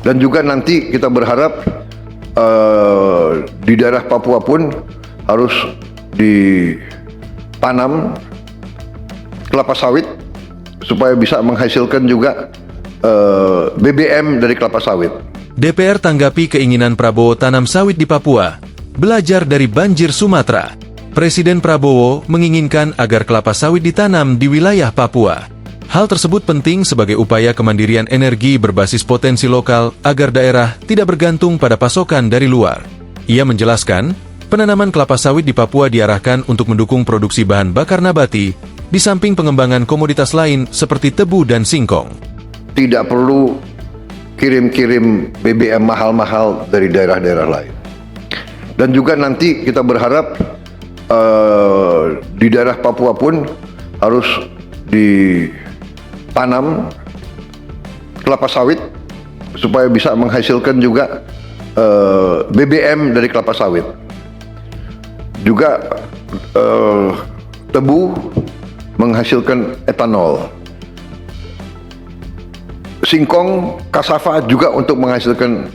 Dan juga nanti kita berharap di daerah Papua pun harus ditanam kelapa sawit supaya bisa menghasilkan juga BBM dari kelapa sawit. DPR tanggapi keinginan Prabowo tanam sawit di Papua, belajar dari banjir Sumatera. Presiden Prabowo menginginkan agar kelapa sawit ditanam di wilayah Papua. Hal tersebut penting sebagai upaya kemandirian energi berbasis potensi lokal agar daerah tidak bergantung pada pasokan dari luar. Ia menjelaskan, penanaman kelapa sawit di Papua diarahkan untuk mendukung produksi bahan bakar nabati, di samping pengembangan komoditas lain seperti tebu dan singkong. Tidak perlu kirim-kirim BBM mahal-mahal dari daerah-daerah lain. Dan juga nanti kita berharap di daerah Papua pun harus ditanam kelapa sawit supaya bisa menghasilkan juga BBM dari kelapa sawit. Juga tebu menghasilkan etanol. Singkong, kasava juga untuk menghasilkan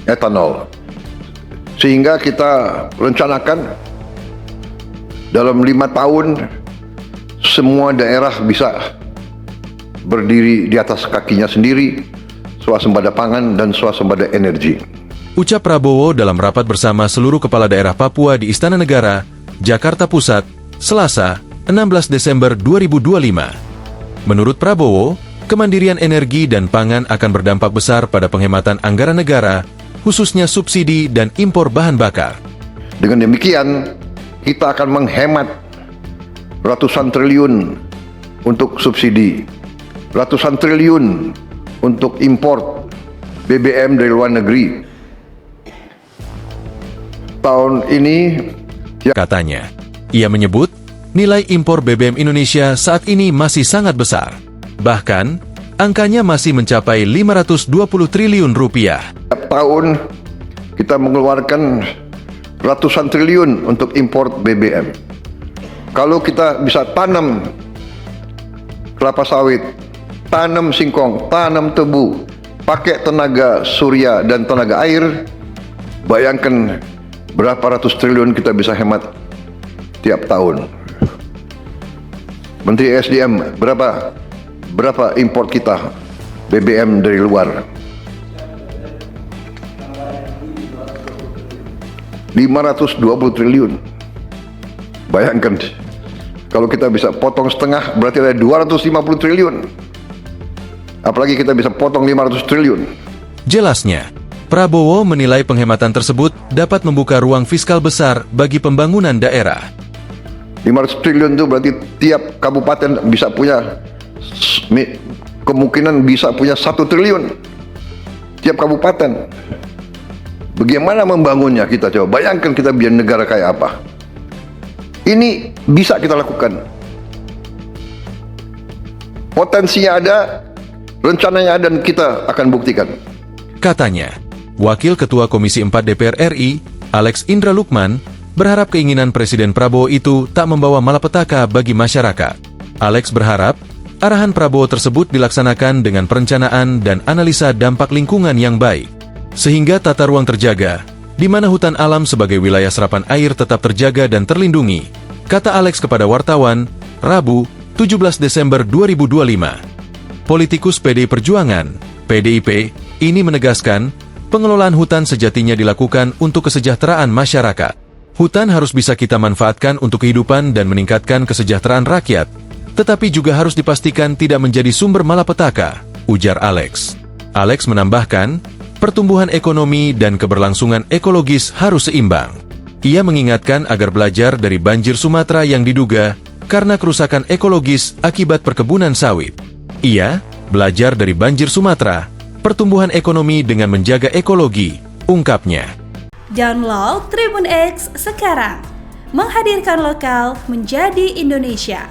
etanol. Sehingga kita rencanakan dalam 5 tahun semua daerah bisa berdiri di atas kakinya sendiri, swasembada pangan dan swasembada energi. Ucap Prabowo dalam rapat bersama seluruh kepala daerah Papua di Istana Negara, Jakarta Pusat, Selasa, 16 Desember 2025. Menurut Prabowo, kemandirian energi dan pangan akan berdampak besar pada penghematan anggaran negara, khususnya subsidi dan impor bahan bakar. Dengan demikian, kita akan menghemat ratusan triliun untuk subsidi, ratusan triliun untuk impor BBM dari luar negeri. Tahun ini, katanya, ia menyebut nilai impor BBM Indonesia saat ini masih sangat besar. Bahkan, angkanya masih mencapai 520 triliun rupiah. Setiap tahun kita mengeluarkan ratusan triliun untuk impor BBM. Kalau kita bisa tanam kelapa sawit, tanam singkong, tanam tebu, pakai tenaga surya dan tenaga air, bayangkan berapa ratus triliun kita bisa hemat tiap tahun. Menteri SDM, berapa impor kita BBM dari luar? 520 triliun. Bayangkan, kalau kita bisa potong setengah berarti ada 250 triliun. Apalagi kita bisa potong 500 triliun. Jelasnya, Prabowo menilai penghematan tersebut dapat membuka ruang fiskal besar bagi pembangunan daerah. 500 triliun itu berarti tiap kabupaten bisa punya, kemungkinan bisa punya 1 triliun. Tiap kabupaten. Bagaimana membangunnya kita coba? Bayangkan kita biar negara kayak apa. Ini bisa kita lakukan. Potensinya ada, rencananya ada, dan kita akan buktikan. Katanya, Wakil Ketua Komisi 4 DPR RI, Alex Indra Lukman, berharap keinginan Presiden Prabowo itu tak membawa malapetaka bagi masyarakat. Alex berharap, arahan Prabowo tersebut dilaksanakan dengan perencanaan dan analisa dampak lingkungan yang baik, sehingga tata ruang terjaga, di mana hutan alam sebagai wilayah serapan air tetap terjaga dan terlindungi, kata Alex kepada wartawan, Rabu, 17 Desember 2025. Politikus PDI Perjuangan, PDIP, ini menegaskan, pengelolaan hutan sejatinya dilakukan untuk kesejahteraan masyarakat. Hutan harus bisa kita manfaatkan untuk kehidupan dan meningkatkan kesejahteraan rakyat, tetapi juga harus dipastikan tidak menjadi sumber malapetaka, ujar Alex. Alex menambahkan, pertumbuhan ekonomi dan keberlangsungan ekologis harus seimbang. Ia mengingatkan agar belajar dari banjir Sumatera yang diduga karena kerusakan ekologis akibat perkebunan sawit. Ia belajar dari banjir Sumatera, pertumbuhan ekonomi dengan menjaga ekologi, ungkapnya. Download Tribun X sekarang, menghadirkan lokal menjadi Indonesia.